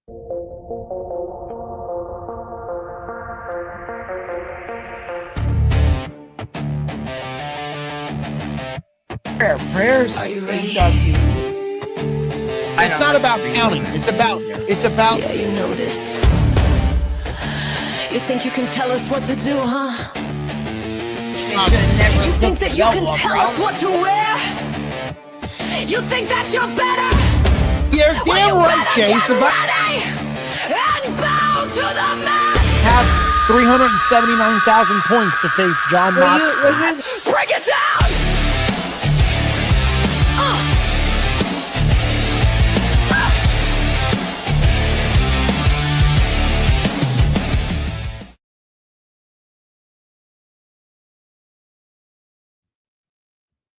Prayers. Are you ready? It's not about counting. It's about. Yeah, you know this. You think you can tell us what to do, huh? You think that you can tell us what to wear? You think that you're better? You're damn right, Jay. It's about Ready and bow to the mask. have 379,000 points to face John Knox. Break it down.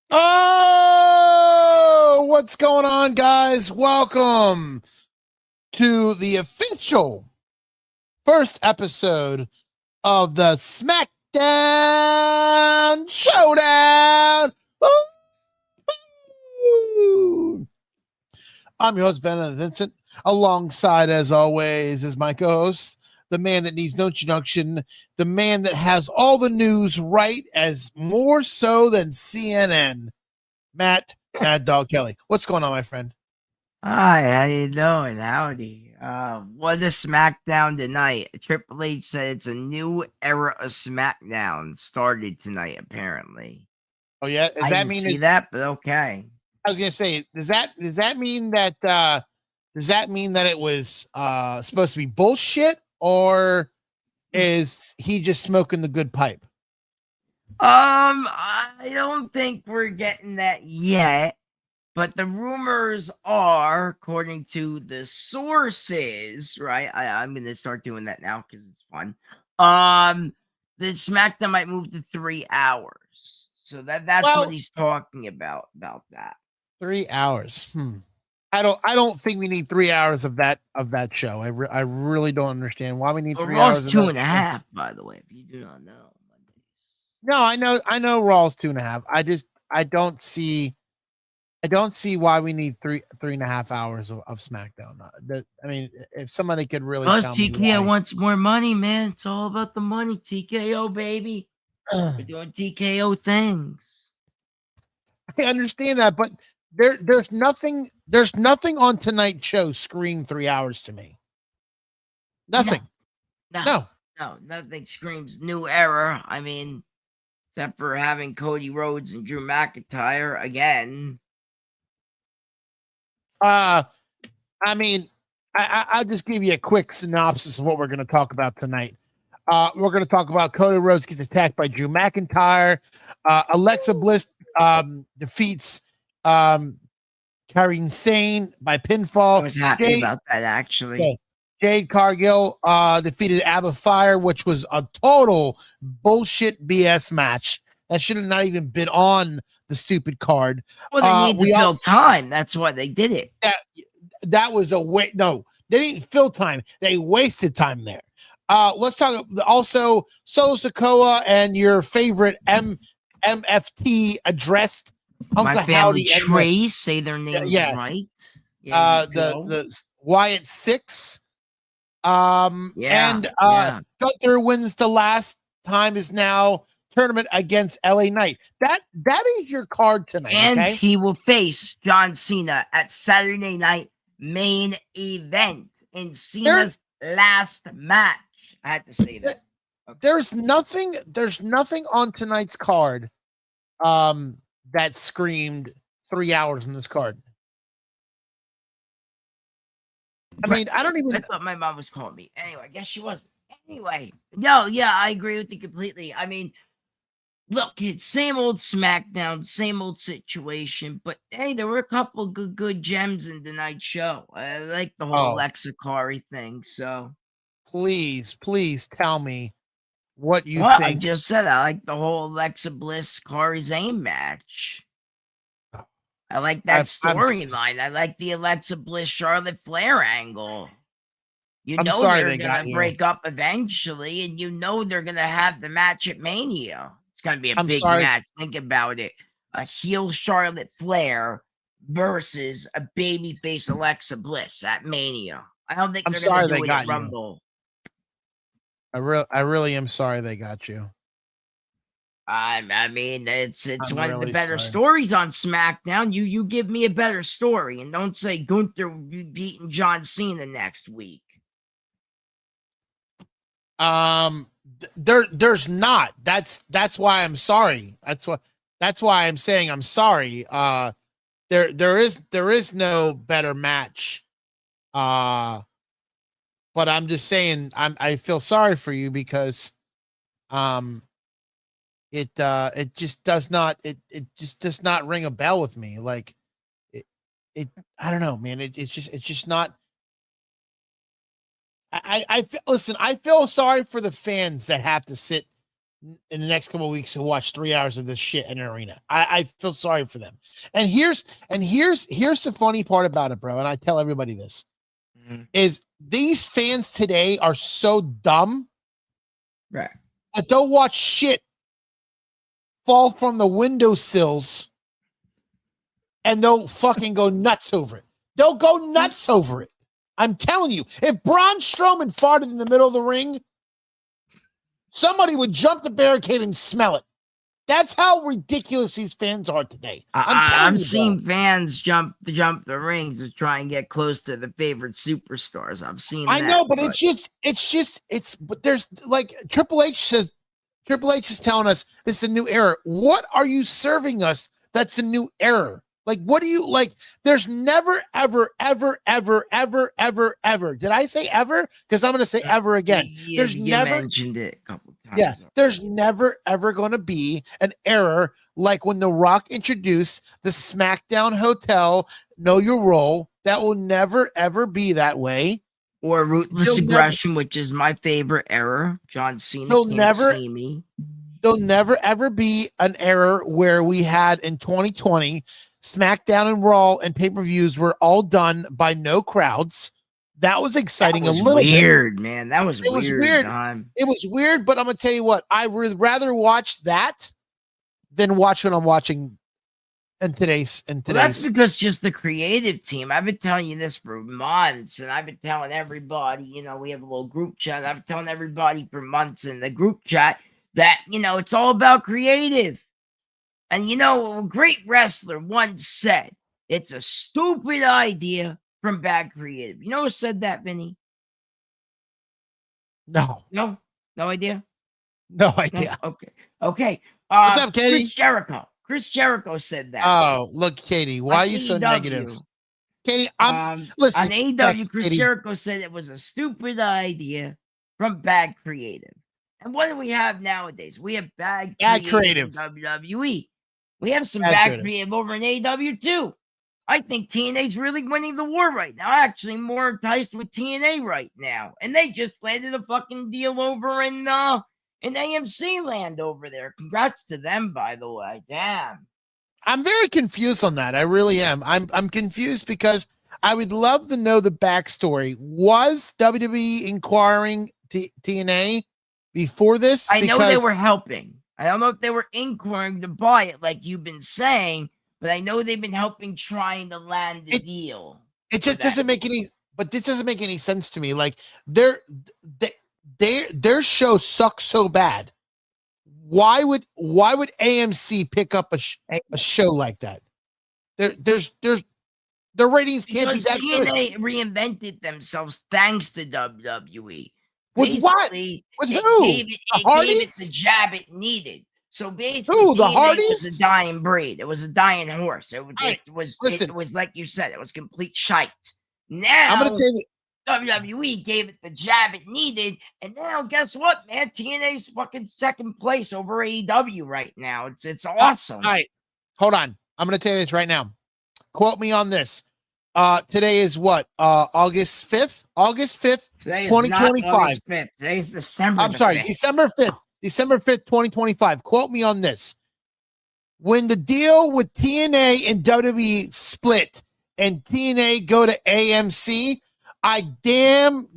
Oh, what's going on, guys? Welcome to the official first episode of the SmackDown ShowDown. Woo! I'm your host, Vincent. Alongside, as always, is my co-host, the man that needs no introduction, the man that has all the news right as more so than CNN, Maddog Kelly. What's going on, my friend? Hi, how you doing? Howdy. What a SmackDown tonight. Triple H said it's a new era of SmackDown started tonight, apparently. Oh yeah, does I that didn't mean see that? But okay. I was gonna say, does that mean that it was supposed to be bullshit, or is he just smoking the good pipe? I don't think we're getting that yet, but the rumors are, according to the sources, right? I'm gonna start doing that now because it's fun. That SmackDown might move to 3 hours, so that's what he's talking about that. 3 hours. I don't think we need 3 hours of that show. I really don't understand why we need 3 hours. Raw's 2.5, by the way, if you do not know. No, I know Raw's 2.5. I don't see why we need 3.5 hours of SmackDown. I mean, if somebody could really Plus tell me TKO why. wants more money, man. It's all about the money. TKO, baby. We're doing TKO things. I understand that, but there's nothing on tonight's show scream 3 hours to me. Nothing. No, nothing screams new era. I mean, except for having Cody Rhodes and Drew McIntyre again. I mean, I'll just give you a quick synopsis of what we're going to talk about tonight. We're going to talk about Cody Rhodes gets attacked by Drew McIntyre. Alexa Bliss defeats Kairi Sane by pinfall. I was happy about that, actually. Yeah. Jade Cargill defeated Abba Fire, which was a total bullshit BS match. That should have not even been on the stupid card. Well, they need to fill time. That's why they did it. That was a wait. No, they didn't fill time. They wasted time there. Let's talk also Solo Sikoa and your favorite MFT addressed Uncle My family Howdy Trace, say their names right. Yeah, the Wyatt Six. Gunther wins the last time is now tournament against LA Knight. That is your card tonight. And okay? he will face John Cena at Saturday Night Main Event in Cena's last match. I had to say that. Okay. There's nothing on tonight's card that screamed 3 hours in this card. I mean, I thought my mom was calling me. Anyway, I guess she wasn't. Anyway, I agree with you completely. I mean, look, it's same old SmackDown, same old situation. But hey, there were a couple good gems in tonight's show. I like the whole Alexa Kari thing. So please tell me what you think. I just said I like the whole Alexa Bliss Kari Zane match. I like that storyline. I like the Alexa Bliss Charlotte Flair angle. You know they're going to break up eventually, and you know they're going to have the match at Mania. It's going to be a big match. Think about it. A heel Charlotte Flair versus a babyface Alexa Bliss at Mania. I don't think I'm they're sorry gonna they do it got at you. Rumble. I really am sorry they got you. I mean, it's I'm one of the really better sorry. stories on SmackDown. You give me a better story, and don't say Gunther beating John Cena next week. There's not. That's why I'm sorry. That's why I'm saying I'm sorry. There is no better match. But I'm just saying I feel sorry for you because it just does not it just does not ring a bell with me. Like it I don't know, man. It's just not. Listen, I feel sorry for the fans that have to sit in the next couple of weeks to watch 3 hours of this shit in an arena. I feel sorry for them. And here's the funny part about it, bro. And I tell everybody this is these fans today are so dumb, Right? that they'll watch shit fall from the windowsills and they'll fucking go nuts over it. They'll go nuts over it. I'm telling you, if Braun Strowman farted in the middle of the ring, somebody would jump the barricade and smell it. That's how ridiculous these fans are today. I'm seeing fans jump the rings to try and get close to the favorite superstars. I've seen. I know, but but there's like Triple H is telling us this is a new era. What are you serving us? That's a new era. Like, what do you like? There's never, ever, ever, ever, ever, ever, ever. Did I say ever? Because I'm going to say ever again. You mentioned it a couple times. Yeah, there's never, ever going to be an error like when The Rock introduced the SmackDown Hotel, Know Your Role. That will never, ever be that way. Or Ruthless Aggression, which is my favorite error. John Cena can't see me. There'll never, ever be an error where we had in 2020 SmackDown and Raw and pay-per-views were all done by no crowds. That was exciting. That was a little weird, bit. Man. That was It was weird. It was weird, but I'm gonna tell you what, I would rather watch that than watch what I'm watching in today's. Well, that's because just the creative team. I've been telling you this for months, and I've been telling everybody, we have a little group chat. I've been telling everybody for months in the group chat that, it's all about creative. And a great wrestler once said, it's a stupid idea from bad creative. You know who said that, Vinny? No. No idea? No idea. No? Okay. What's up, Katie? Chris Jericho said that. Oh, look, Katie, why are you so negative? Katie, listen. On AEW, Chris Jericho said it was a stupid idea from bad creative. And what do we have nowadays? We have bad creative in WWE. We have some bad creative over in AEW too. I think TNA's really winning the war right now. Actually, more enticed with TNA right now. And they just landed a fucking deal over in AMC land over there. Congrats to them, by the way. Damn. I'm very confused on that. I really am. I'm confused because I would love to know the backstory. Was WWE inquiring TNA before this? I know they were helping. I don't know if they were inquiring to buy it like you've been saying, but I know they've been helping trying to land the deal. It just doesn't make any, but this doesn't make any sense to me. Like their show sucks so bad. Why would AMC pick up a show like that? Their ratings can't be that good. TNA reinvented themselves thanks to WWE. With what? With who? Gave it the jab it needed. So basically, the TNA Hardys was a dying breed. It was a dying horse. It was like you said. It was complete shite. Now I'm gonna tell you, WWE gave it the jab it needed, and now guess what, man? TNA's fucking second place over AEW right now. It's awesome. All right, hold on. I'm gonna tell you this right now. Quote me on this. Today is what? August 5th? August 5th, 2025. Today is December. I'm sorry, December 5th. December 5th, 2025. Quote me on this. When the deal with TNA and WWE split and TNA go to AMC, I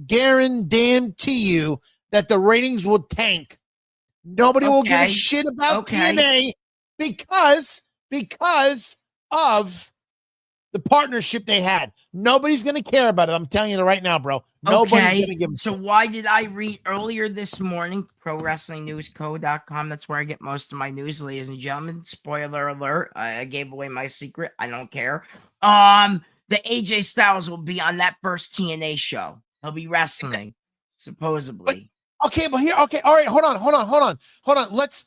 guarantee you that the ratings will tank. Nobody will give a shit about TNA because of the partnership they had. Nobody's going to care about it. I'm telling you right now, bro. Nobody's going to give them. So why did I read earlier this morning, ProWrestlingNewsCo.com? That's where I get most of my news, ladies and gentlemen. Spoiler alert. I gave away my secret. I don't care. The AJ Styles will be on that first TNA show. He'll be wrestling, supposedly. But here, all right, hold on. Let's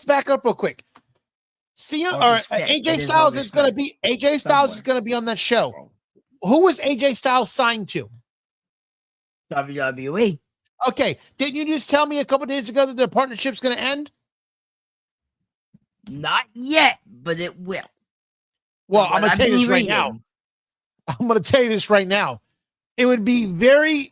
back up real quick. See, AJ Styles is going to be on that show. Who was AJ Styles signed to? WWE. Okay, didn't you just tell me a couple days ago that their partnership's going to end? Not yet, but it will. Well, I'm going to tell you this right now. I'm going to tell you this right now. It would be very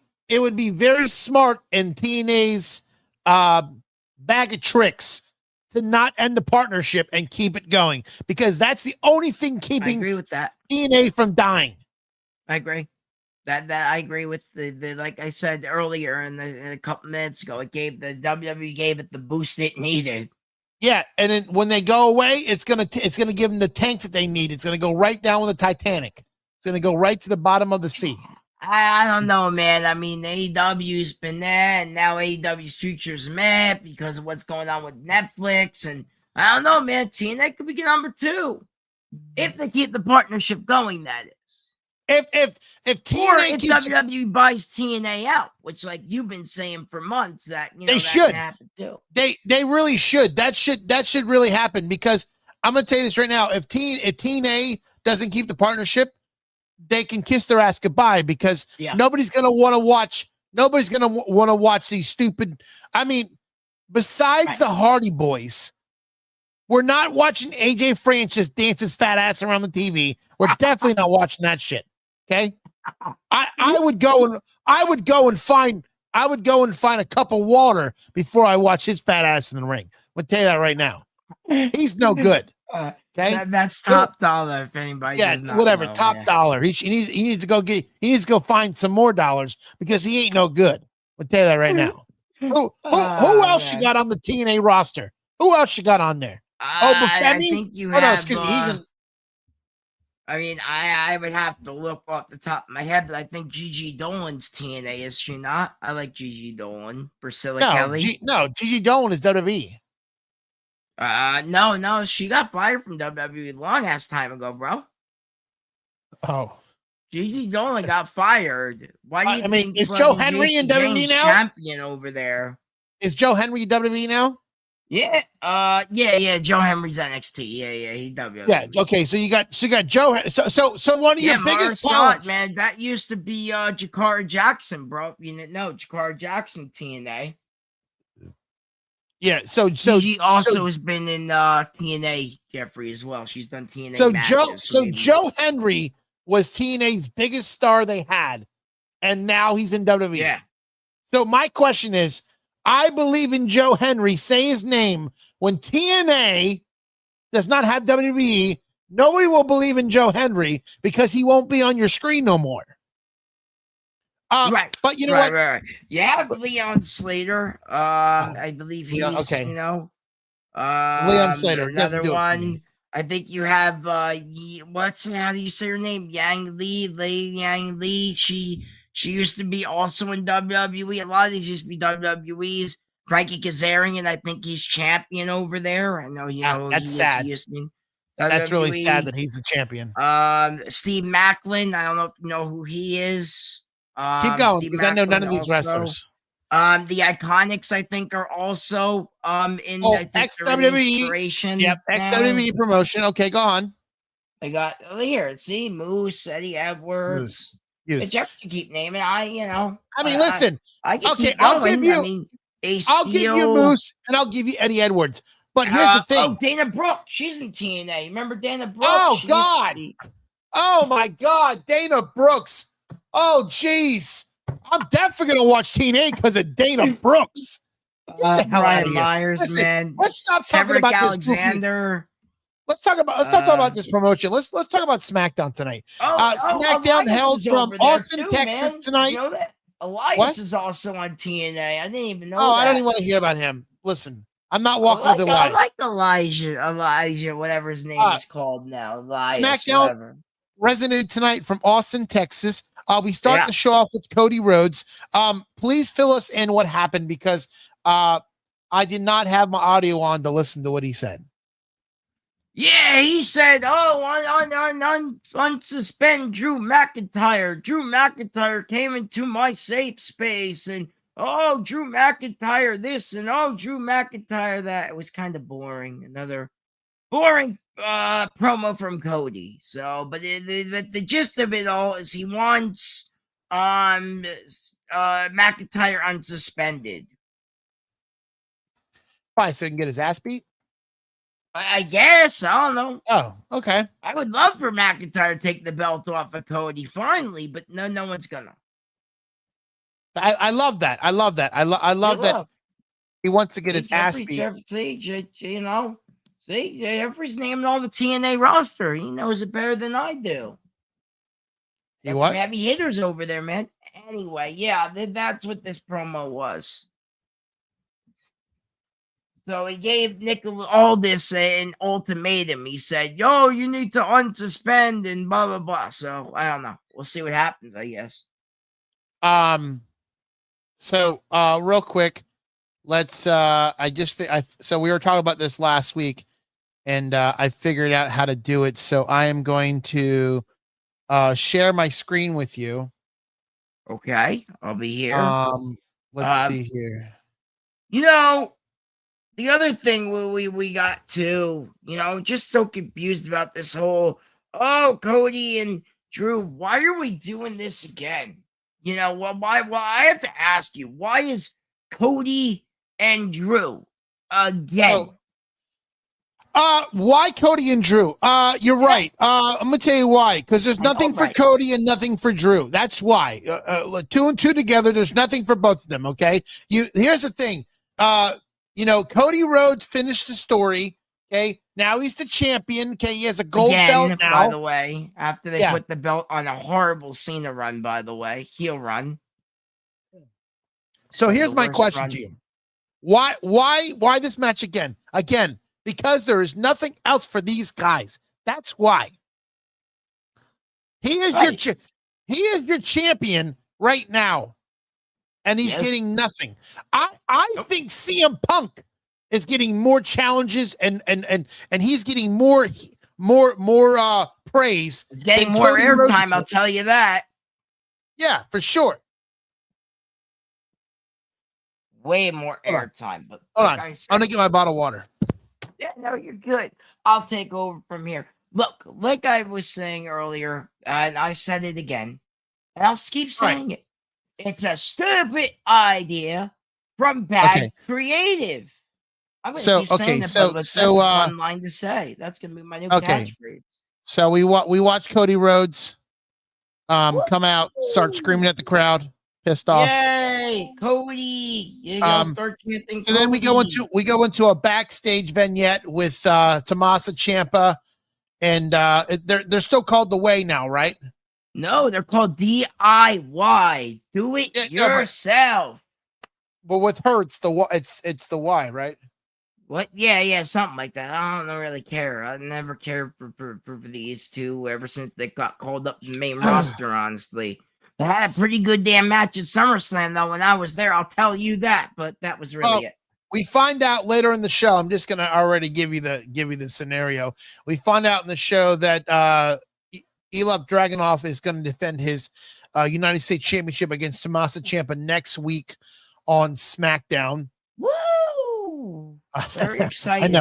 smart in TNA's bag of tricks to not end the partnership and keep it going, because that's the only thing keeping I agree with that. TNA from dying. I agree. That I agree with the like I said earlier in a couple minutes ago, it gave the WWE gave it the boost it needed. Yeah, and then when they go away, it's gonna give them the tank that they need. It's gonna go right down with the Titanic. It's gonna go right to the bottom of the sea. I don't know, man. I mean, AEW's been there, and now AEW's future's mad because of what's going on with Netflix. And I don't know, man. TNA could be number 2 if they keep the partnership going. That is, if TNA if WWE buys TNA out, which like you've been saying for months that they that should can happen too. They really should. That should really happen, because I'm gonna tell you this right now. If TNA doesn't keep the partnership, they can kiss their ass goodbye, because nobody's going to want to watch these stupid. I mean, besides the Hardy Boys, we're not watching AJ Francis dance his fat ass around the TV. We're definitely not watching that shit. Okay. I would go and find a cup of water before I watch his fat ass in the ring. I'm going to tell you that right now. He's no good. Okay, that's top dollar. If anybody, does not whatever, know, top dollar. He needs to go find some more dollars, because he ain't no good. I'll tell you that right now. Who else you got on the TNA roster? Who else you got on there? Buscemi? I think you have. Excuse me. I mean, I would have to look off the top of my head, but I think Gigi Dolan's TNA, is she not? I like Gigi Dolan. Priscilla Kelly. Gigi Dolan is WWE. No, she got fired from WWE long ass time ago, bro. Oh, Gigi Dolan got fired. Why do you think? Is Joe Henry in WWE now? Champion over there. Is Joe Henry WWE now? Yeah. Yeah. Joe Henry's NXT. Yeah. He WWE. Yeah. Okay. So you got Joe. So one of your biggest talents, man. That used to be Jakara Jackson, bro. You didn't know Jakara Jackson TNA. Yeah, so Gigi also has been in TNA, Jeffrey, as well. She's done TNA matches. Joe Henry was TNA's biggest star they had, and now he's in WWE. Yeah. So my question is, I believe in Joe Henry. Say his name. When TNA does not have WWE, nobody will believe in Joe Henry, because he won't be on your screen no more. Right. But you know what? Right. You have Leon Slater. I believe he's, Leon Slater. Another one. I think you have, how do you say her name? Yang Li. She used to be also in WWE. A lot of these used to be WWEs. Frankie Kazarian, I think he's champion over there. I know, that's sad. That's really sad that he's the champion. Steve Macklin. I don't know if you know who he is. Keep going, because I know none of these wrestlers. The Iconics, I think, are also in ex-WWE. Yep, ex-WWE promotion. Okay, go on. I got here. See, Moose, Eddie Edwards. Jeff can keep naming. Listen. I can keep going. I'll give you Moose, and I'll give you Eddie Edwards. But here's the thing. Dana Brooke. She's in TNA. Remember Dana Brooke? Oh, God. Oh, my God. Dana Brooks. Oh, jeez. I'm definitely going to watch TNA because of Dana Brooks. Get the hell out of here. Myers, man. Let's stop talking about Alexander. Let's talk about this promotion. Let's talk about SmackDown tonight. SmackDown held from Austin, Texas tonight. You know that? Elias is also on TNA. I didn't even know that. I don't even want to hear about him. Listen, I'm not walking with I Elias. like Elijah, whatever his name is called now. Elias, SmackDown whatever. resonated tonight from Austin, Texas. We start Yeah. the show off with Cody Rhodes. Please fill us in what happened because I did not have my audio on to listen to what he said. Yeah, he said, unsuspend Drew McIntyre. Drew McIntyre came into my safe space, and Drew McIntyre this, and Drew McIntyre that. It was kind of boring. Another boring promo from Cody. So, but the gist of it all is he wants McIntyre unsuspended. Probably so he can get his ass beat. I guess. I don't know. Oh, okay. I would love for McIntyre to take the belt off of Cody finally, but no one's gonna. I love that. I love that. I love that he wants to get his ass beat. Jeffrey's naming all the TNA roster. He knows it better than I do. You what? Some heavy hitters over there, man. Anyway, yeah, that's what this promo was. So he gave Nicola Aldis an ultimatum. He said, yo, you need to unsuspend and blah, blah, blah. So I don't know. We'll see what happens, I guess. So real quick, let's so we were talking about this last week and I figured out how to do it. So I am going to share my screen with you. Okay, I'll be here. Let's see here. You know, the other thing we got to, just so confused about this whole, Cody and Drew, why are we doing this again? Why I have to ask you, why is Cody and Drew again? Why Cody and Drew? You're right. I'm gonna tell you why. Because there's nothing for Cody and nothing for Drew. That's why. 2 and 2 together. There's nothing for both of them. Okay. Here's the thing. Cody Rhodes finished the story. Okay. Now he's the champion. Okay. He has a gold belt now. By the way, after they put the belt on a horrible Cena run. By the way, heel run. So here's my question to you. Why this match again? Again. Because there is nothing else for these guys. That's why. He is your champion right now. And he's getting nothing. I think CM Punk is getting more challenges and he's getting more praise. He's getting more airtime, I'll tell you that. Yeah, for sure. Way more airtime. But hold on. I'm gonna get my bottle of water. Yeah, no, you're good. I'll take over from here. Look, like I was saying earlier, and I said it again, and I'll keep saying it. It's a stupid idea from bad creative. I'm going to keep saying it, but that's a fun line to say. That's going to be my new catchphrase. So we watch Cody Rhodes come out, start screaming at the crowd, pissed off. Yay, Cody! Start chanting. So then we go into a backstage vignette with Tommaso Ciampa, and they're still called The Way now, right? No, they're called DIY. Do it yourself. But with her, it's the Y, right? What? Yeah, something like that. I don't really care. I never cared for these two ever since they got called up to the main roster, honestly. They had a pretty good damn match at SummerSlam, though, when I was there. I'll tell you that, but that was really it. We find out later in the show. I'm just gonna already give you the scenario. We find out in the show that Ilya Dragunov is going to defend his United States Championship against Tommaso Ciampa next week on SmackDown. Woo! Very exciting.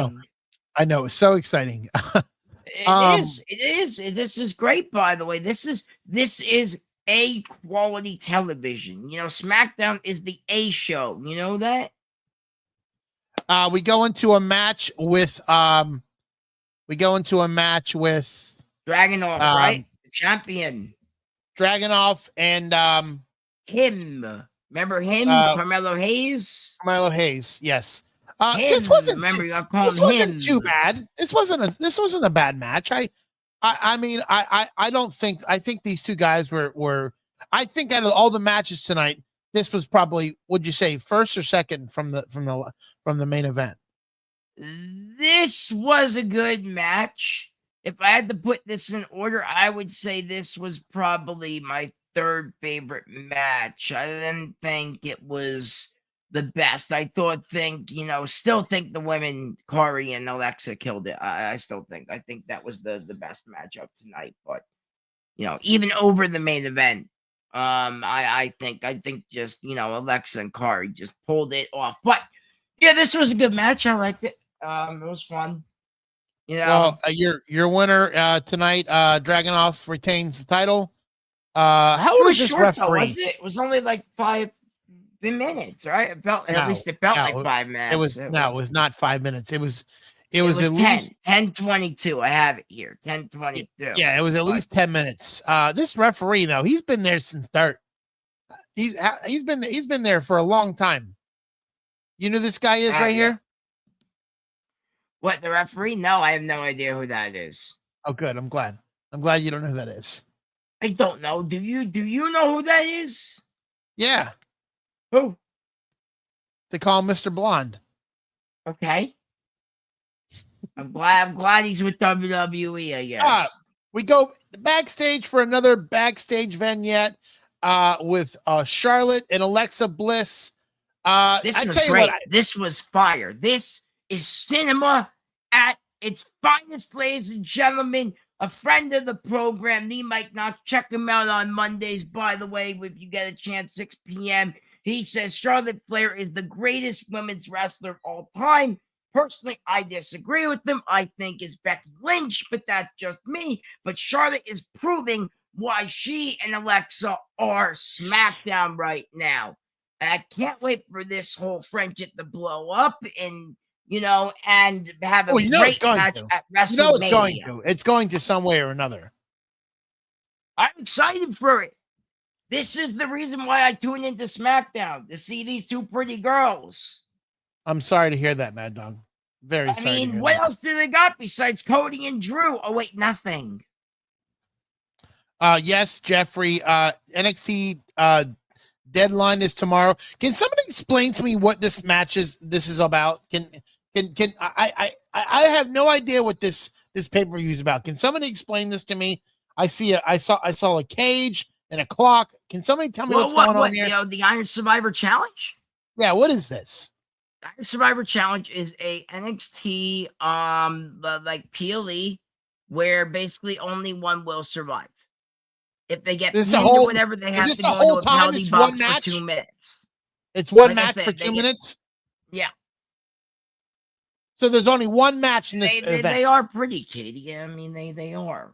I know. It's so exciting. It is. This is great, by the way. This is A quality television. SmackDown is the A show. You know that? We go into a match with Dragunov, right? The champion. Dragunov and him. Remember him? Carmelo Hayes? Carmelo Hayes, yes. This wasn't too bad. This wasn't a bad match. I think these two guys were I think out of all the matches tonight, this was probably, would you say, first or second from the main event? This was a good match. If I had to put this in order, I would say this was probably my third favorite match. I didn't think it was the best. Still think the women, Corey and Alexa, killed it. I think that was the best match of tonight. But even over the main event, I think just Alexa and Corey just pulled it off. But yeah, this was a good match. I liked it. It was fun. Well, your winner tonight, Dragunov retains the title. How old is this short, referee? Though, wasn't it? It was only like 5 minutes, right? At least it felt like 5 minutes. It was not 5 minutes. It was at 10, least 10:22. I have it here. 10:22. Yeah, it was at least 10 minutes. This referee though, he's been there since start. He's been there for a long time. You know this guy is right here? What, the referee? No, I have no idea who that is. Oh, good. I'm glad you don't know who that is. I don't know. Do you know who that is? Yeah. Who? They call him Mr. Blonde. Okay. I'm glad he's with WWE, I guess. We go backstage for another backstage vignette with Charlotte and Alexa Bliss. This was great. This was fire. This is cinema at its finest, ladies and gentlemen. A friend of the program, the Mike Knox. Check him out on Mondays, by the way, if you get a chance, 6 p.m. He says Charlotte Flair is the greatest women's wrestler of all time. Personally, I disagree with them. I think it's Becky Lynch, but that's just me. But Charlotte is proving why she and Alexa are SmackDown right now. And I can't wait for this whole friendship to blow up and have a great match at WrestleMania. It's going to some way or another. I'm excited for it. This is the reason why I tune into SmackDown, to see these two pretty girls. I'm sorry to hear that, Mad Dog. Very sorry. I mean, what else do they got besides Cody and Drew? Oh, wait, nothing. Yes, Jeffrey. NXT deadline is tomorrow. Can somebody explain to me what this is about? I have no idea what this pay-per-view is about. Can somebody explain this to me? I saw a cage and a clock. Can somebody tell me what's going on here? The Iron Survivor Challenge? Yeah, what is this? Iron Survivor Challenge is a NXT like PLE where basically only one will survive. If they get pinned or whatever, they have to go into a penalty box for 2 minutes. It's one match for 2 minutes? Yeah. So there's only one match in this event. They are pretty, Katie. I mean, they are,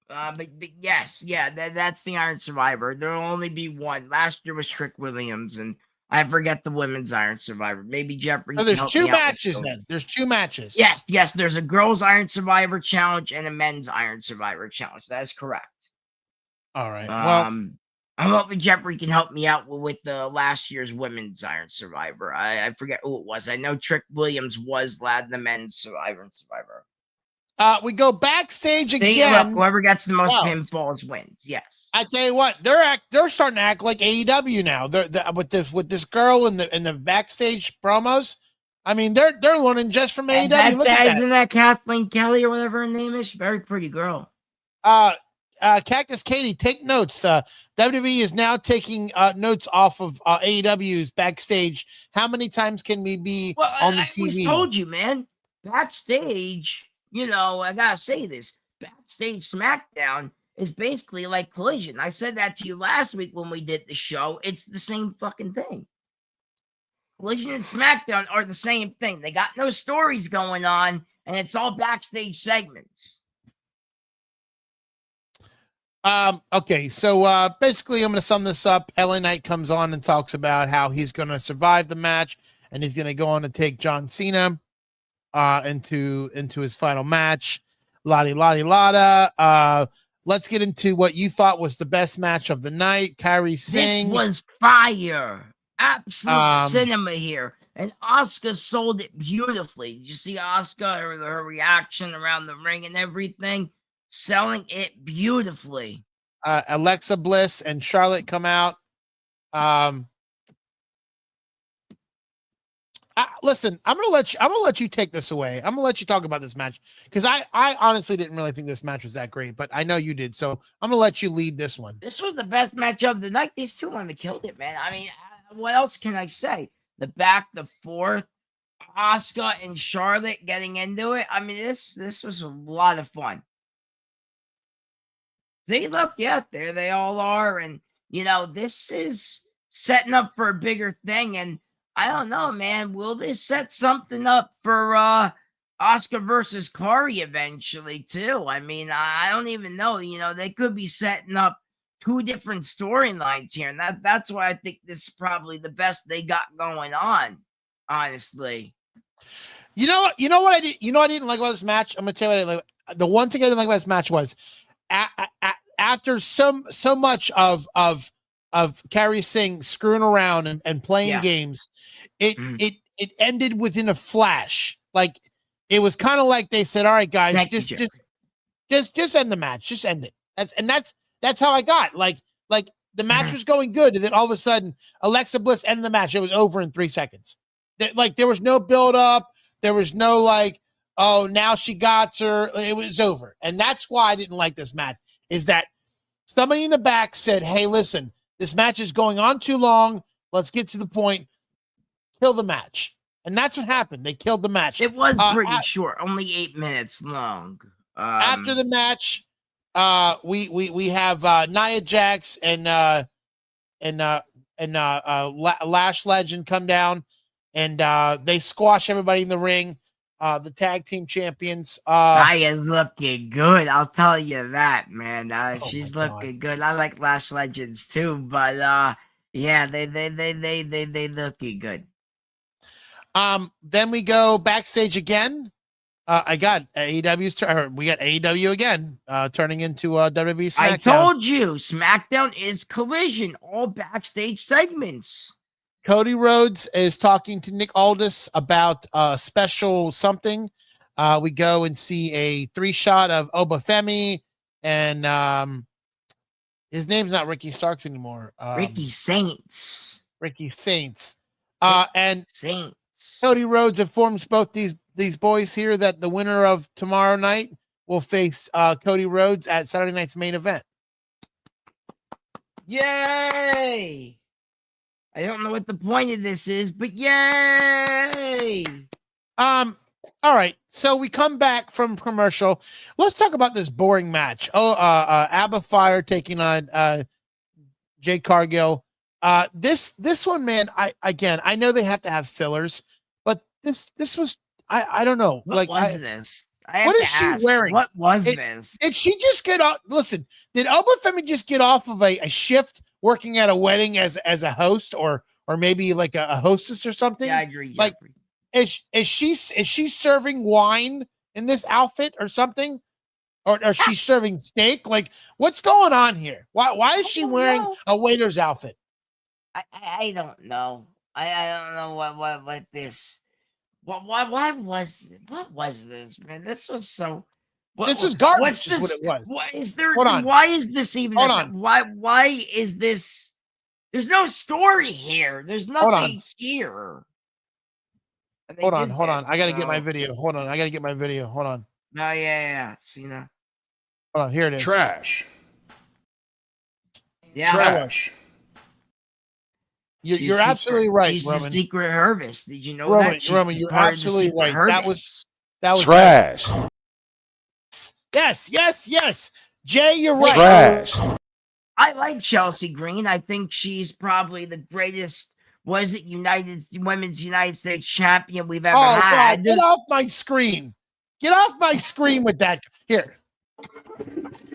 But yes, yeah, that's the Iron Survivor. There'll only be one. Last year was Trick Williams, and I forget the women's Iron Survivor. Maybe Jeffrey. So there's 2 matches then. There's 2 matches. Yes. There's a girls' Iron Survivor Challenge and a men's Iron Survivor Challenge. That is correct. All right. Well, I'm hoping Jeffrey can help me out with the last year's women's Iron Survivor. I forget who it was. I know Trick Williams was the men's Iron Survivor. We go backstage again. Whoever gets the most pinfalls wins. Yes. I tell you what, they're starting to act like AEW now. They're with this girl in the backstage promos. I mean, they're learning just from AEW. Look at that. Isn't that Kathleen Kelly or whatever her name is? Very pretty girl. Cactus Katie, take notes. WWE is now taking notes off of AEW's backstage. How many times can we be on the TV? I told you, man. Backstage, I gotta say this. Backstage SmackDown is basically like Collision. I said that to you last week when we did the show. It's the same fucking thing. Collision and SmackDown are the same thing. They got no stories going on, and it's all backstage segments. Okay, so basically I'm going to sum this up. LA Knight comes on and talks about how he's going to survive the match, and he's going to go on to take John Cena into his final match. La-di-la-di-la-da. Let's get into what you thought was the best match of the night. Kairi Singh. This was fire. Absolute cinema here. And Asuka sold it beautifully. Did you see Asuka, her reaction around the ring and everything? Selling it beautifully. Alexa Bliss and Charlotte come out. Listen, I'm gonna let you take this away. I'm gonna let you talk about this match because I honestly didn't really think this match was that great, but I know you did, so I'm gonna let you lead this one. This was the best match of the night. These two women killed it, man. I mean, what else can I say? The back, the forth, Asuka and Charlotte getting into it. I mean, this was a lot of fun. See, look, yeah, there they all are, and this is setting up for a bigger thing. And I don't know, man. Will this set something up for Asuka versus Kari eventually too? I mean, I don't even know. They could be setting up two different storylines here, and that's why I think this is probably the best they got going on. Honestly, you know what I did. I didn't like about this match. I'm gonna tell you what I like. The one thing I didn't like about this match was after so much of Kairi Singh screwing around and playing games, it ended within a flash. Like it was kind of like they said, "All right, guys, just end the match, just end it." That's how I got. Like the match was going good, and then all of a sudden, Alexa Bliss ended the match. It was over in 3 seconds. There was no build up. There was no oh, now she got her. It was over, and that's why I didn't like this match. Is that somebody in the back said, "Hey, listen, this match is going on too long. Let's get to the point. Kill the match." And that's what happened. They killed the match. It was pretty short, only 8 minutes long. After the match, we have Nia Jax and Lash Legend come down, and they squash everybody in the ring. The tag team champions. Nia's looking good. I'll tell you that, man. She's looking good. I like Lash Legends too, but yeah, they looking good. Then we go backstage again. I got AEW's we got AEW again, turning into WWE SmackDown. I told you, SmackDown is Collision, all backstage segments. Cody Rhodes is talking to Nick Aldis about special something. We go and see a 3-shot of Obafemi, and his name's not Ricky Starks anymore. Ricky Saints. And Saints. Cody Rhodes informs both these boys here that the winner of tomorrow night will face Cody Rhodes at Saturday night's main event. Yay! I don't know what the point of this is, but yay! All right. So we come back from commercial. Let's talk about this boring match. Abba Fire taking on Jade Cargill. This one, man. I know they have to have fillers, but this was I don't know. What was this? What is she wearing? What was this? Did she just get off? Listen, did Obafemi just get off of a shift working at a wedding as a host or maybe like a hostess or something? Yeah, I agree. Like, is she serving wine in this outfit or something? Or is she serving steak? Like, what's going on here? Why is she wearing a waiter's outfit? I don't know. I don't know what this. Why was this, man? This was so. This was garbage. What's this? What it was. Why is there? Hold on. Why is this even? Hold on. Why is this? There's no story here. There's nothing here. Hold on. I gotta get my video. Hold on. No, yeah. See now. Hold on. Here it is. Trash. Yeah. Trash. You're absolutely right, She's Roman. the secret harvest. Did you know Roman, that? Roman, you're absolutely right. Harvest. That was Trash. Yes. Jay, you're right. Trash. I like Chelsea Green. I think she's probably the greatest. Was it Women's United States champion we've ever had? God, get off my screen. Get off my screen with that. Here.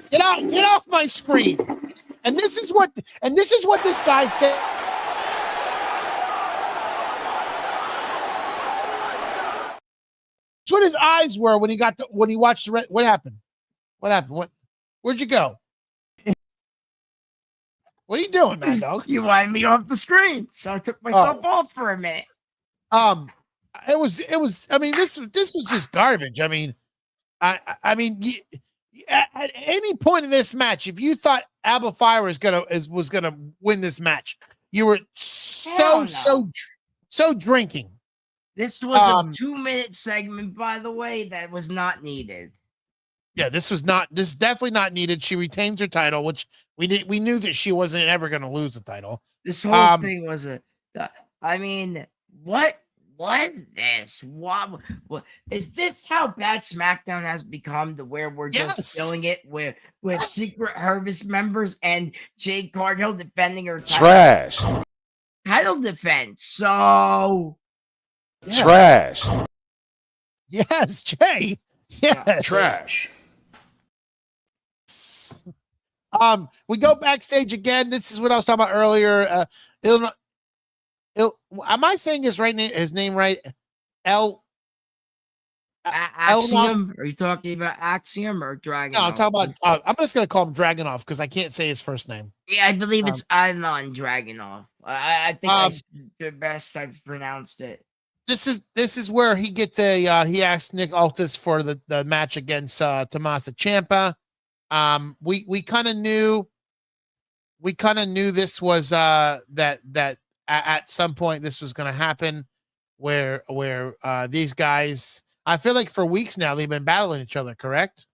Get off my screen. And this is what this guy said. That's what his eyes were when he watched the what happened? Where'd you go? What are you doing, Maddog? You wanted me off the screen, so I took myself off for a minute. It was. I mean, this was just garbage. I mean, at any point in this match, if you thought Abba Fire was gonna win this match, you were so drinking. This was a 2-minute segment, by the way, that was not needed. Yeah, this is definitely not needed. She retains her title, which we knew that she wasn't ever going to lose the title. This whole thing was I mean, what was this? What is this? How bad SmackDown has become to where we're just filling it with Secret Service members and Jade Cargill defending her title defense. So trash. Yes, Jay. Yes. Trash. We go backstage again. This is what I was talking about earlier. Am I saying his name right? Axiom? Are you talking about Axiom or Dragon? No, I'm talking about. I'm just gonna call him Dragunov because I can't say his first name. Yeah, I believe it's Adnan Dragunov. I think that's the best I've pronounced it. This is where he gets he asks Nick Aldis for the match against Tommaso Ciampa. We kind of knew this was that at some point this was going to happen where these guys, I feel like for weeks now they've been battling each other, correct?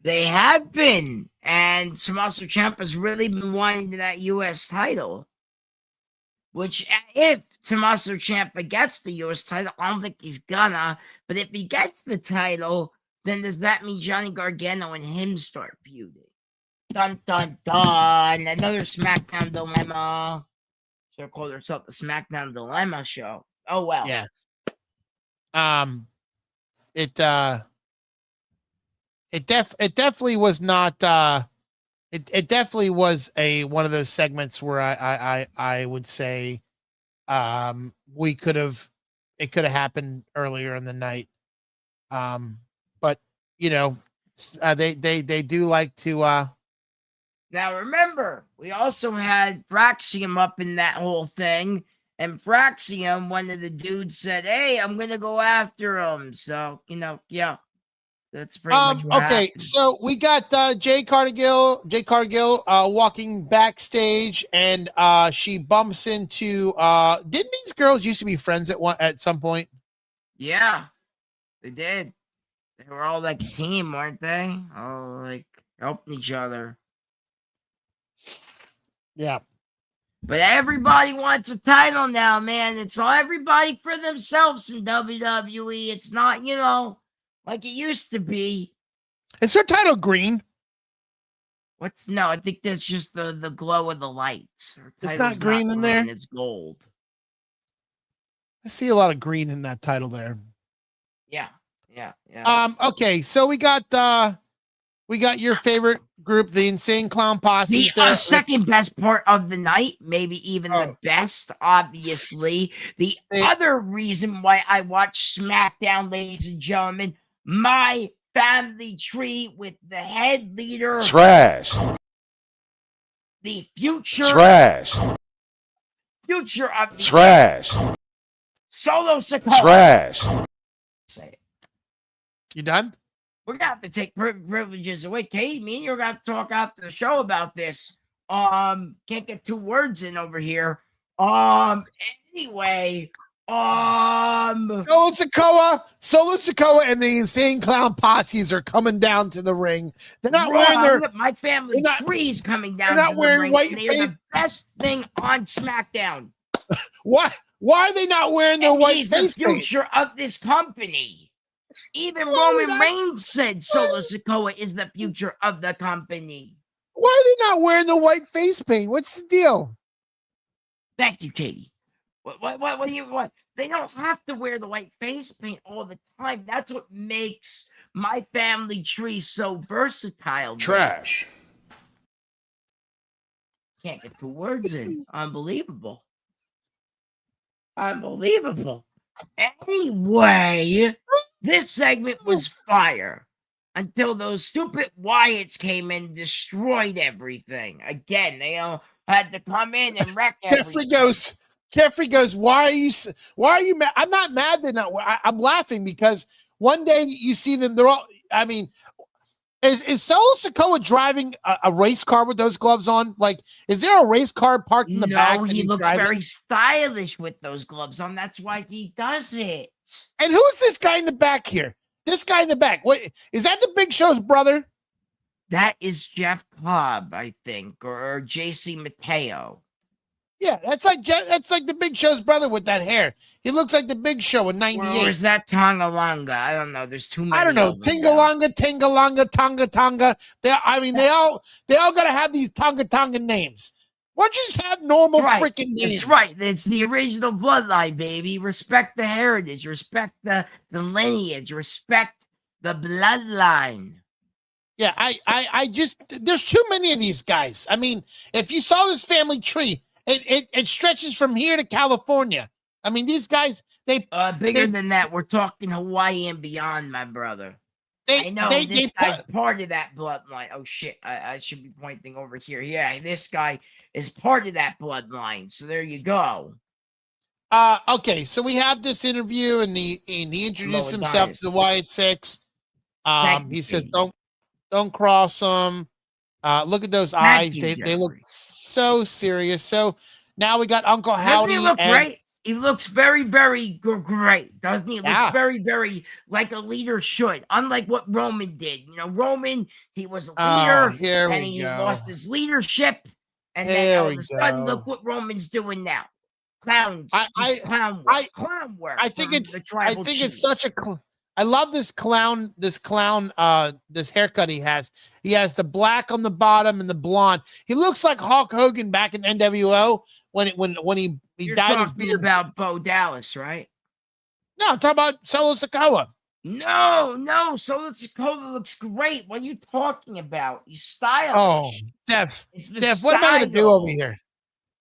They have been, and Tommaso Ciampa's really been wanting that US title, which if Tommaso Ciampa gets the US title, I don't think he's gonna, but if he gets the title, then does that mean Johnny Gargano and him start feuding? Dun, dun, dun. Another SmackDown dilemma. Should have called herself the SmackDown Dilemma show. Oh, well. Yeah. It definitely was not, it definitely was one of those segments where I would say, it could have happened earlier in the night. But you know, they do like to. Now remember, we also had Fraxium up in that whole thing, and Fraxium, one of the dudes said, "Hey, I'm gonna go after him." So yeah, that's pretty much what happened. So we got Jade Cargill walking backstage, and she bumps into. Didn't these girls used to be friends at some point? Yeah, they did. They were all like a team, weren't they? All like helping each other. Yeah. But everybody wants a title now, man. It's all everybody for themselves in WWE. It's not, like it used to be. Is her title green? No, I think that's just the glow of the lights. It's not green in there? It's gold. I see a lot of green in that title there. Yeah. Okay, so we got your favorite group, the Insane Clown Posse. The second best part of the night, maybe even the best, obviously. The other reason why I watch SmackDown, ladies and gentlemen, my family tree with the head leader. Trash. The future. Trash. Future of the Trash. Solo Sikoa. Trash. Say it. You done? We're gonna have to take privileges away. Katie, me and you're gonna have to talk after the show about this. Can't get 2 words in over here. Anyway, Solo Sikoa and the Insane Clown Posses are coming down to the ring. They're not wearing my family tree's coming down. They're not wearing ring, white they're the best thing on SmackDown. Why are they not wearing their white face paint? The future of this company. Even Roman Reigns said Solo Sikoa is the future of the company. Why are they not wearing the white face paint? What's the deal? Thank you, Katie. What do you want? They don't have to wear the white face paint all the time. That's what makes my family tree so versatile. Trash. Can't get 2 words in. Unbelievable. Anyway, this segment was fire until those stupid Wyatts came in and destroyed everything. Again, they all had to come in and wreck everything. Jeffrey goes, why are you mad? I'm not mad they're not. I'm laughing because one day you see them, they're all, Is Solo Sikoa driving a race car with those gloves on? Like, is there a race car parked in the back? No, that he he's looks driving? very stylish with those gloves on. That's why he does it. And who is this guy in the back here? This guy in the back. What is that? The Big Show's brother? That is Jeff Cobb, I think, or JC Mateo. Yeah, that's like the Big Show's brother with that hair. He looks like the Big Show in '98. Or is that Tongalonga? I don't know. There's too many. I don't know. Tingalonga, Tingalonga, Tonga Tonga. They all gotta have these Tonga Tonga names. Why don't you just have normal freaking names? That's right. It's the original bloodline, baby. Respect the heritage. Respect the lineage. Respect the bloodline. Yeah, I just there's too many of these guys. I mean, if you saw this family tree, it stretches from here to California. I mean, these guys bigger than that. We're talking Hawaii and beyond, my brother. I know this guy's part of that bloodline. Oh shit! I should be pointing over here. Yeah, this guy is part of that bloodline. So there you go. Okay, so we have this interview, and he introduced himself to the Wyatt Six. He says, "Don't cross them. Look at those eyes. They look so serious." So now we got Uncle Howdy. Doesn't he look great? He looks very, very great, doesn't he? Looks very, very like a leader should. Unlike what Roman did. You know, Roman, he was a leader, and he lost his leadership. And then all of a sudden, look what Roman's doing now. Clown work. I think it's such a. I love this clown. This haircut he has. He has the black on the bottom and the blonde. He looks like Hulk Hogan back in NWO when he You're dyed his talking beard. About Bo Dallas, right? No, I'm talking about Solo Sikoa. No, Solo Sikoa looks great. What are you talking about? He's stylish. Oh, Jeff, what am I gonna do over here?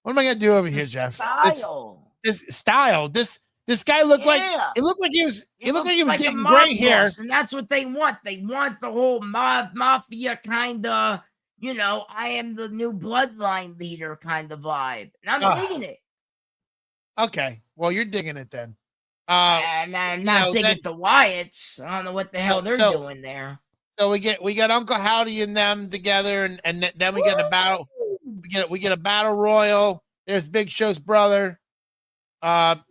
What am I gonna do over here, Jeff? This guy looked like he was getting gray hair, and that's what they want. They want the whole mafia kind of, you know, I am the new bloodline leader kind of vibe, and I'm digging it. Okay, well, you're digging it then. And I'm not digging the Wyatts. I don't know what the hell they're doing there. So we get Uncle Howdy and them together, and then we get a battle. We get a battle royal. There's Big Show's brother. And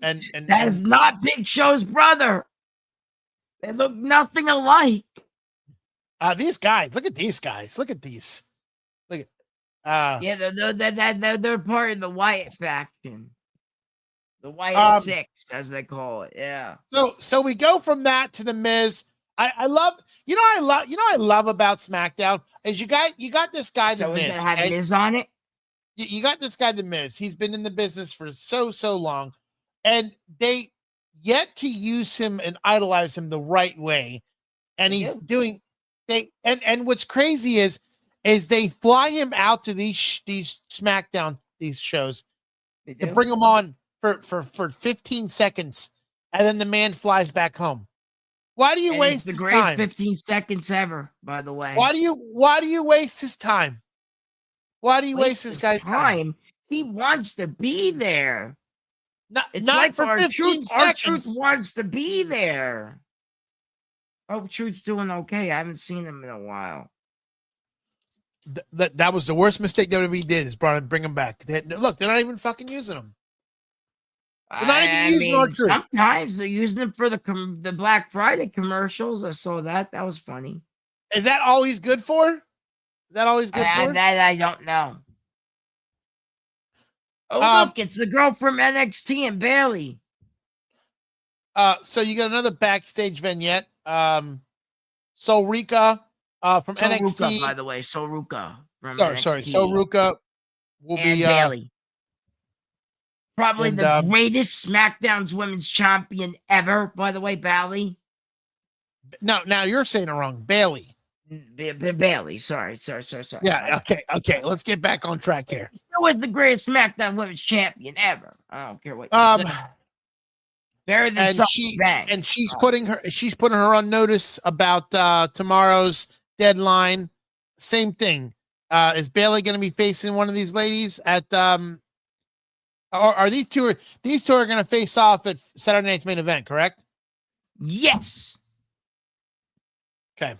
that is not Big Show's brother. They look nothing alike. These guys, look at these guys. Look at these. Look at they're part of the Wyatt faction. The Wyatt Six, as they call it. Yeah. So we go from that to the Miz. I love about SmackDown is you got this guy the Miz. So it's gonna have Miz on it. You got this guy, The Miz. He's been in the business for so long, and they yet to use him and idolize him the right way. And he's doing and what's crazy is they fly him out to these SmackDown shows to bring him on for 15 seconds, and then the man flies back home. Why do you waste the greatest 15 seconds ever? By the way, why do you waste his time? Why do you waste this guy's time? He wants to be there. It's not like for 15 seconds. Our Truth wants to be there. Oh, Truth's doing okay. I haven't seen him in a while. That was the worst mistake WWE did is bring him back. Look, they're not even fucking using him. They're not even using our Truth. Sometimes they're using him for the Black Friday commercials. I saw that. That was funny. Is that all he's good for? Is that always good for? That I don't know. Oh, look, it's the girl from NXT and Bailey. So you got another backstage vignette. Sol Rika from NXT. By the way, Sol Rika from NXT. Sorry, Sol Rika will be Bailey. Probably the greatest SmackDown's women's champion ever, by the way, Bailey. Now you're saying it wrong. Bailey. Bailey, sorry. Yeah, okay. Let's get back on track here. She was the greatest SmackDown Women's Champion ever. I don't care what. You say. Better than she's putting her on notice about tomorrow's deadline. Same thing. Is Bailey going to be facing one of these ladies at or are these two are going to face off at Saturday night's main event? Correct. Yes. Okay.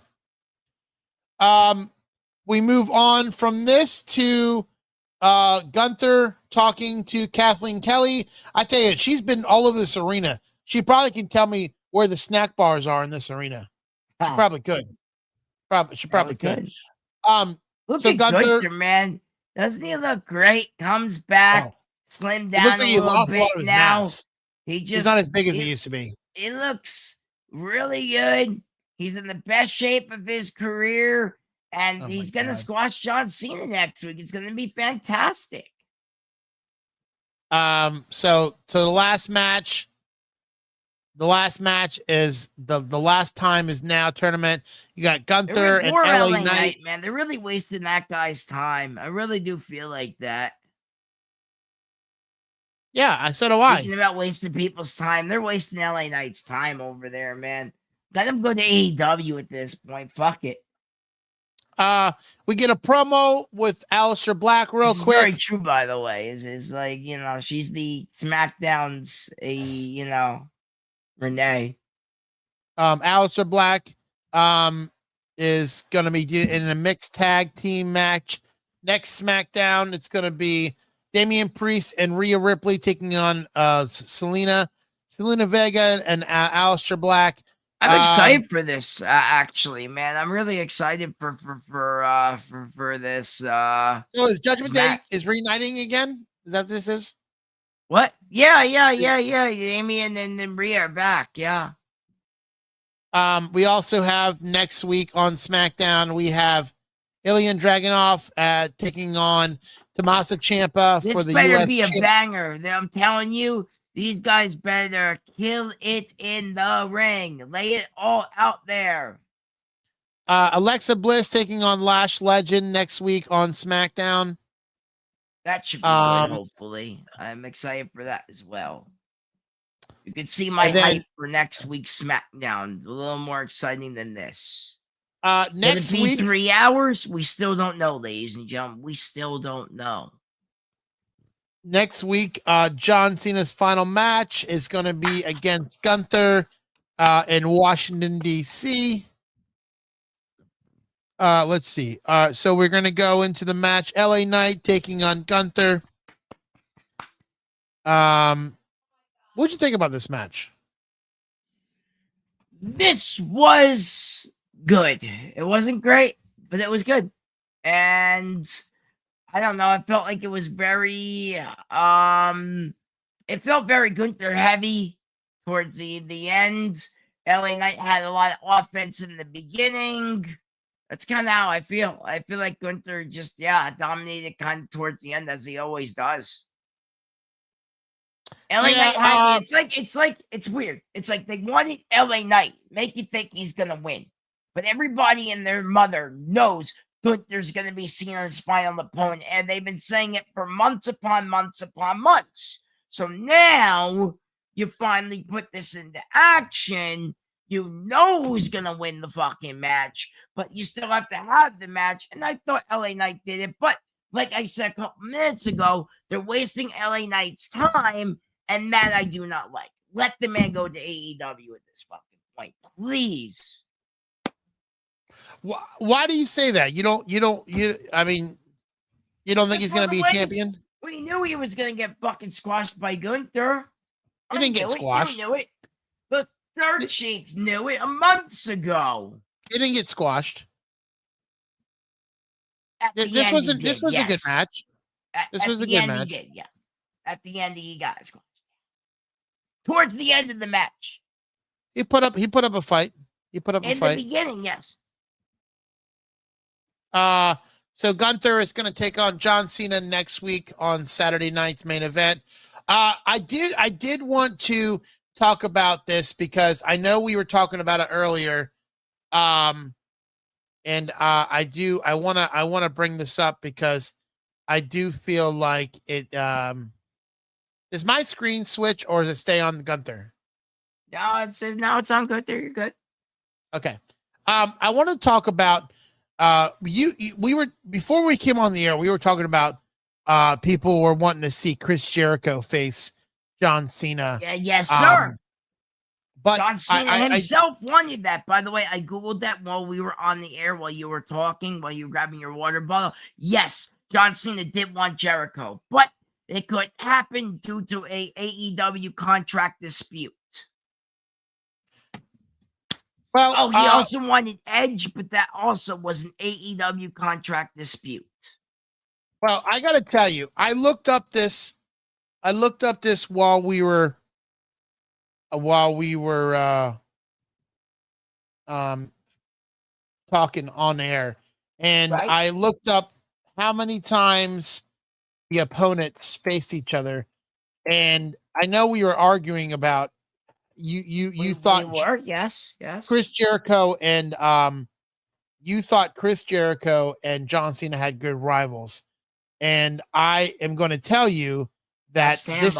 We move on from this to Gunther talking to Kathleen Kelly. I tell you, she's been all over this arena. She probably can tell me where the snack bars are in this arena. She probably could. She probably could. Look so at Gunther, man. Doesn't he look great? Comes back, slimmed down it looks like a he little lost a lot bit of his now. mass. He's not as big as he used to be. It looks really good. He's in the best shape of his career, and he's going to squash John Cena next week. It's going to be fantastic. So the last match. The last match is the last time is now tournament. You got Gunther and LA Knight. Man, they're really wasting that guy's time. I really do feel like that. Yeah, so do I. Speaking about wasting people's time, they're wasting LA Knight's time over there, man. Let him go to AEW at this point. Fuck it. We get a promo with Aleister Black real quick. Very true, by the way. Is like, she's the SmackDown's Renee. Aleister Black is going to be in a mixed tag team match next SmackDown. It's going to be Damian Priest and Rhea Ripley taking on Selena Vega and Aleister Black. I'm excited for this, actually, man. I'm really excited for this. So is Judgment Day is reuniting again? Is that what this is? What? Yeah. Damian and Rhea are back. Yeah. We also have next week on SmackDown, we have Ilya Dragunov taking on Tommaso Ciampa for the US. This better be a banger. I'm telling you, these guys better kill it in the ring. Lay it all out there. Alexa Bliss taking on Lash Legend next week on SmackDown. That should be good, hopefully. I'm excited for that as well. You can see my hype for next week's SmackDown. It's a little more exciting than this. Next week, 3 hours? We still don't know, ladies and gentlemen. We still don't know. Next week, John Cena's final match is going to be against Gunther in Washington, D.C. Let's see. So we're going to go into the match. LA Knight taking on Gunther. What'd you think about this match? This was good. It wasn't great, but it was good. And I don't know. I felt like it was very, it felt very Gunther heavy towards the end. LA Knight had a lot of offense in the beginning. That's kind of how I feel. I feel like Gunther just, dominated kind of towards the end as he always does. LA Knight had, it's weird. It's like they wanted LA Knight, make you think he's going to win. But everybody and their mother knows Gunther's going to be Cena's final opponent. And they've been saying it for months upon months upon months. So now you finally put this into action. You know who's going to win the fucking match, but you still have to have the match. And I thought LA Knight did it. But like I said a couple minutes ago, they're wasting LA Knight's time. And that I do not like. Let the man go to AEW at this fucking point, please. Why do you say that? I mean, you don't think he's going to be a champion? We knew he was going to get fucking squashed by Gunther. He didn't get squashed. You knew it. The third sheets knew it months ago. He didn't get squashed. This was a good match. This was a good match. He did, yeah. At the end, he got squashed. Towards the end of the match. He put up a fight. In the beginning, yes. So Gunther is going to take on John Cena next week on Saturday night's main event. I did want to talk about this because I know we were talking about it earlier. And I want to bring this up because I do feel like it, does my screen switch or does it stay on Gunther? No, it's on Gunther. You're good. Okay. I want to talk about we were before we came on the air, we were talking about people were wanting to see Chris Jericho face John Cena. Yeah, yes, sir. But John Cena himself wanted that. By the way, I Googled that while we were on the air, while you were talking, while you were grabbing your water bottle. Yes, John Cena did want Jericho, but it could happen due to a AEW contract dispute. well, He also wanted Edge, but that also was an AEW contract dispute. well, I got to tell you, I looked up this while we were talking on air, and Right. I looked up how many times the opponents faced each other, and I know we were arguing about you thought yes. Chris Jericho and you thought Chris Jericho and John Cena had good rivals, and I am going to tell you that this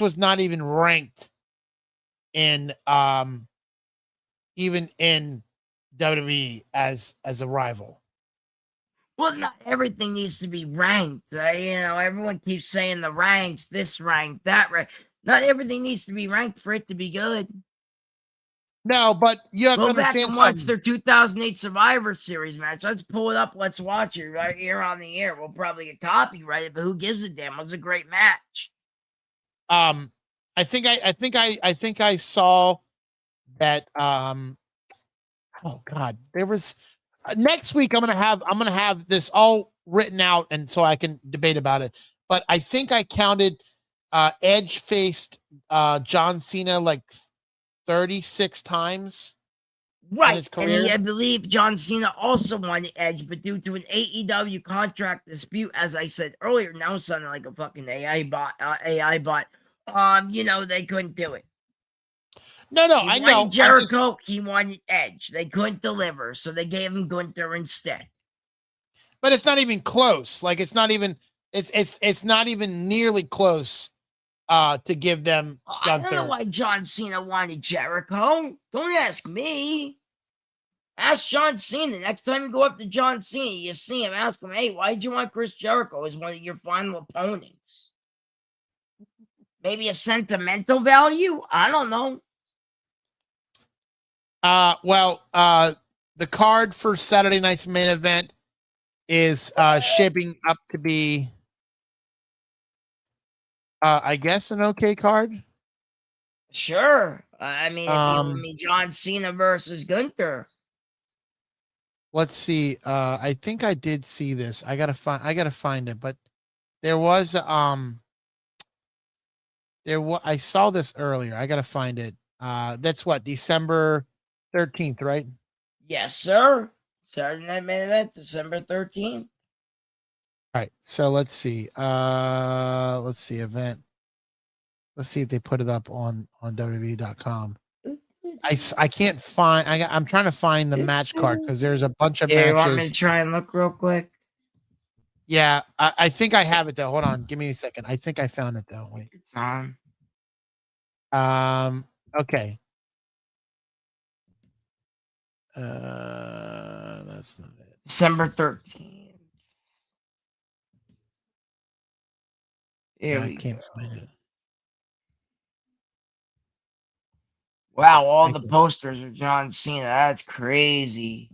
was not even ranked in even in WWE as a rival. Well, not everything needs to be ranked. Everyone keeps saying the ranks, this rank, that rank. Not everything needs to be ranked for it to be good. No, but you have to Go back understand and watch something. their 2008 Survivor Series match. Let's pull it up. Let's watch it right here on the air. We'll probably get copyrighted, but who gives a damn? It was a great match. I think I saw that. Oh God, there was next week. I'm gonna have this all written out, and so I can debate about it. But I think I counted Edge faced John Cena like 36 times in his career. And I believe John Cena also wanted Edge, but due to an AEW contract dispute, as I said earlier, now sounding like a fucking AI bot. They couldn't do it. No, He I wanted know. Jericho, he wanted Edge. They couldn't deliver, so they gave him Gunther instead. But it's not even close. Like it's not even nearly close to give them Gunther. I don't know why John Cena wanted Jericho. Don't ask me. Ask John Cena. Next time you go up to John Cena, you see him, ask him, hey, why did you want Chris Jericho as one of your final opponents? Maybe a sentimental value? I don't know. The card for Saturday night's main event is shaping up to be I guess an okay card. Sure. I mean, if you mean John Cena versus Gunther. Let's see. I think I did see this. I gotta find it, but there was I saw this earlier. I gotta find it. That's what, December 13th, right? Yes, sir. Saturday Night Main Event, December 13th. All right. So let's see. Event. Let's see if they put it up on WWE.com. I can't find. I'm trying to find the match card because there's a bunch of matches. You want me to try and look real quick? Yeah, I think I have it though. Hold on, give me a second. I think I found it though. Wait. Time. Okay. That's not it. December 13th. Yeah, I can't find it. Wow, all the posters are John Cena. That's crazy.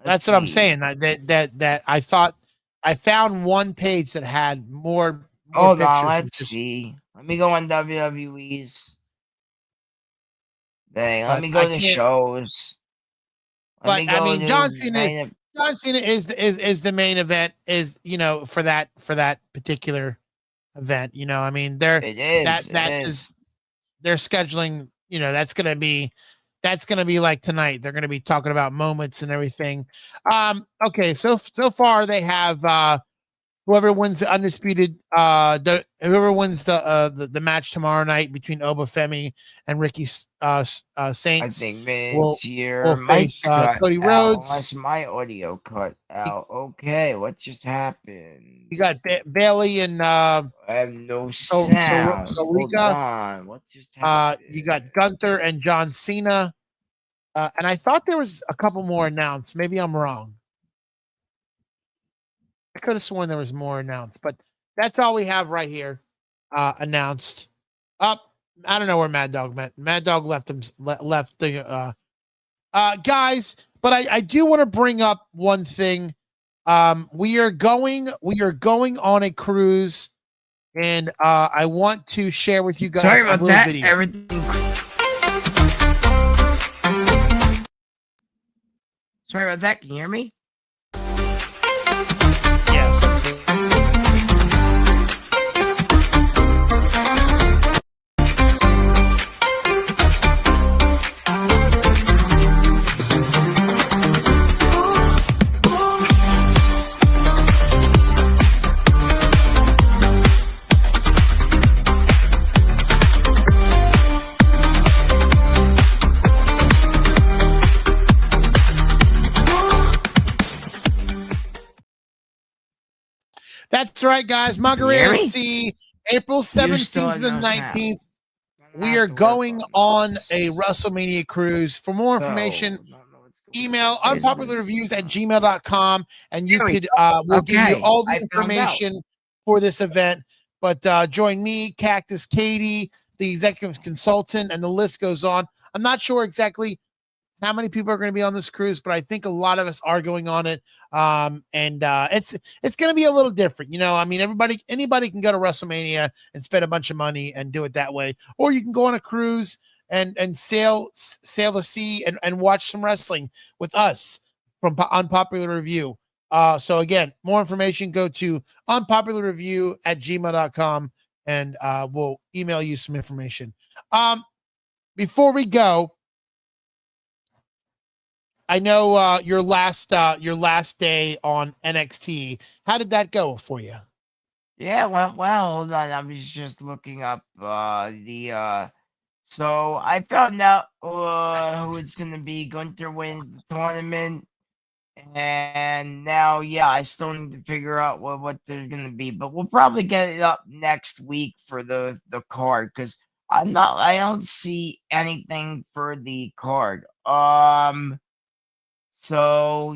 That's what I'm saying. That I thought I found one page that had more Hold pictures. on, let's see. Let me go on WWE's thing. Let me go to shows. But I mean, John Cena is the main event, for that particular event. I mean, they're scheduling. That's gonna be like tonight. They're gonna be talking about moments and everything. Okay, so far they have whoever wins the undisputed, whoever wins the match tomorrow night between Obafemi and Ricky Saints. I think will face Cody Rhodes. Unless my audio cut out. Okay, what just happened? You got Bailey and I have no sound. Hold on. What just happened? You got Gunther and John Cena. And I thought there was a couple more announced. Maybe I'm wrong. I could have sworn there was more announced, but that's all we have right here announced. I don't know where Mad Dog went. Mad Dog left him left the guys, but I do want to bring up one thing. We are going on a cruise, and I want to share with you guys Sorry a about little that. video. Everything. Sorry about that. Can you hear me? Yes. That's right, guys. Margarita at Sea, April 17th to the 19th. We are going on a WrestleMania cruise. For more information, email unpopularreviews@gmail.com, and you could we'll give you all the information for this event. But join me, Cactus Katie, the executive consultant, and the list goes on. I'm not sure exactly how many people are going to be on this cruise, but I think a lot of us are going on it. It's going to be a little different. You know, I mean, anybody can go to WrestleMania and spend a bunch of money and do it that way, or you can go on a cruise and sail the sea and watch some wrestling with us from Unpopular Review. So again, more information, go to unpopularreview@gmail.com, and we'll email you some information. Before we go, I know your last day on NXT. How did that go for you? Yeah, well, hold on. I was just looking up the so I found out who it's gonna be. Gunther wins the tournament, and now I still need to figure out what they're gonna be, but we'll probably get it up next week for the card, because I don't see anything for the card. So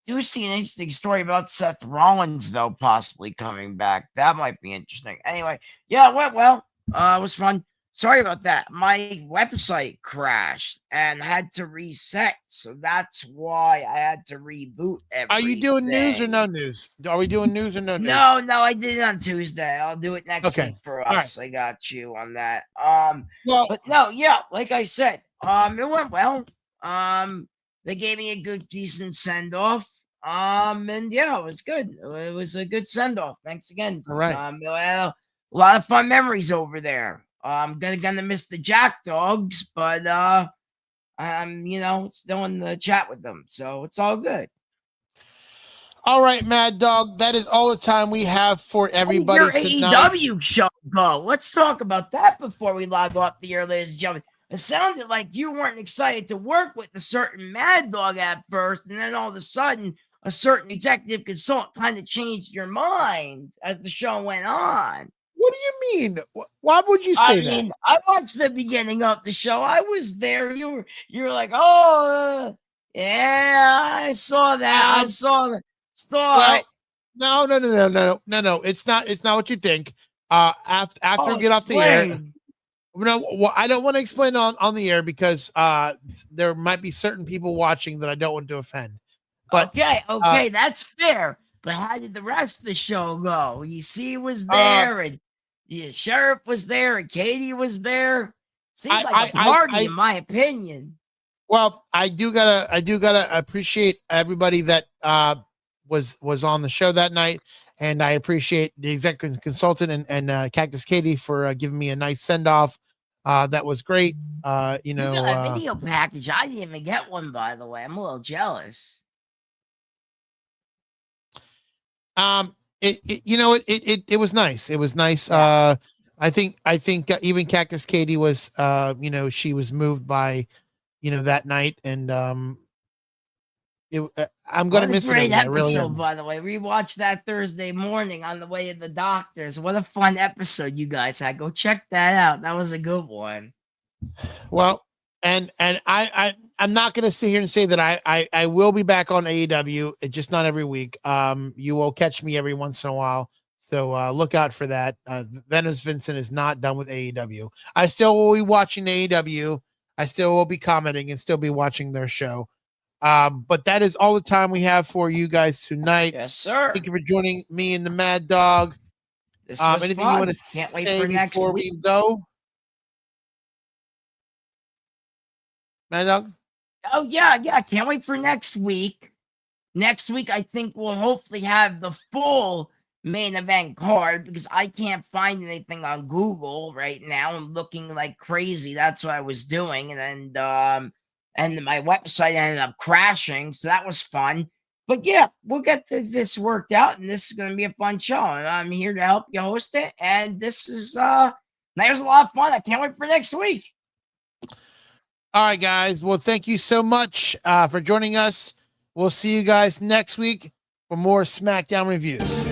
do see an interesting story about Seth Rollins, though, possibly coming back. That might be interesting. Anyway, it went well. It was fun. Sorry about that. My website crashed and had to reset, so that's why I had to reboot everything. Are you doing news or no news? Are we doing news or no news? No, I did it on Tuesday. I'll do it next week for us. Right. I got you on that. But no, like I said, it went well. They gave me a good, decent send off. And it was good. It was a good send off. Thanks again. All right. A lot of fun memories over there. I'm gonna miss the Jack Dogs, but I'm still in the chat with them, so it's all good. All right, Mad Dog. That is all the time we have for everybody tonight. AEW show go. Let's talk about that before we log off the air, ladies and gentlemen. It sounded like you weren't excited to work with a certain Mad Dog at first, and then all of a sudden, a certain executive consultant kind of changed your mind as the show went on. What do you mean? Why would you say that? I watched the beginning of the show. I was there. You were like, oh, I saw that. I saw that. No. It's not what you think. After we get off the air. No, I don't want to explain on the air because there might be certain people watching that I don't want to offend. But okay, that's fair. But how did the rest of the show go? You see, was there, and the sheriff was there, and Katie was there. Seems like a party, in my opinion. Well, I do gotta appreciate everybody that was on the show that night, and I appreciate the executive consultant and Cactus Katie for giving me a nice send off. That was great. You got a video package. I didn't even get one, by the way. I'm a little jealous. It was nice. It was nice. I think even Cactus Katie was she was moved by that night, and I'm gonna miss it. Great episode, by the way. We watched that Thursday morning on the way to the doctors. What a fun episode you guys had. Go check that out. That was a good one. Well, and I'm not gonna sit here and say that I will be back on AEW. It's just not every week. You will catch me every once in a while. So look out for that. Venomous Vincent is not done with AEW. I still will be watching AEW. I still will be commenting and still be watching their show. But that is all the time we have for you guys tonight. Yes, sir. Thank you for joining me and the Mad Dog. This was Anything fun. you want to say before we go? Mad Dog? Oh, yeah. Can't wait for next week. Next week, I think we'll hopefully have the full main event card because I can't find anything on Google right now. I'm looking like crazy. That's what I was doing. And my website ended up crashing. So that was fun. But yeah, we'll get this worked out, and this is going to be a fun show. And I'm here to help you host it. And this is that was a lot of fun. I can't wait for next week. All right, guys. Well, thank you so much for joining us. We'll see you guys next week for more SmackDown reviews.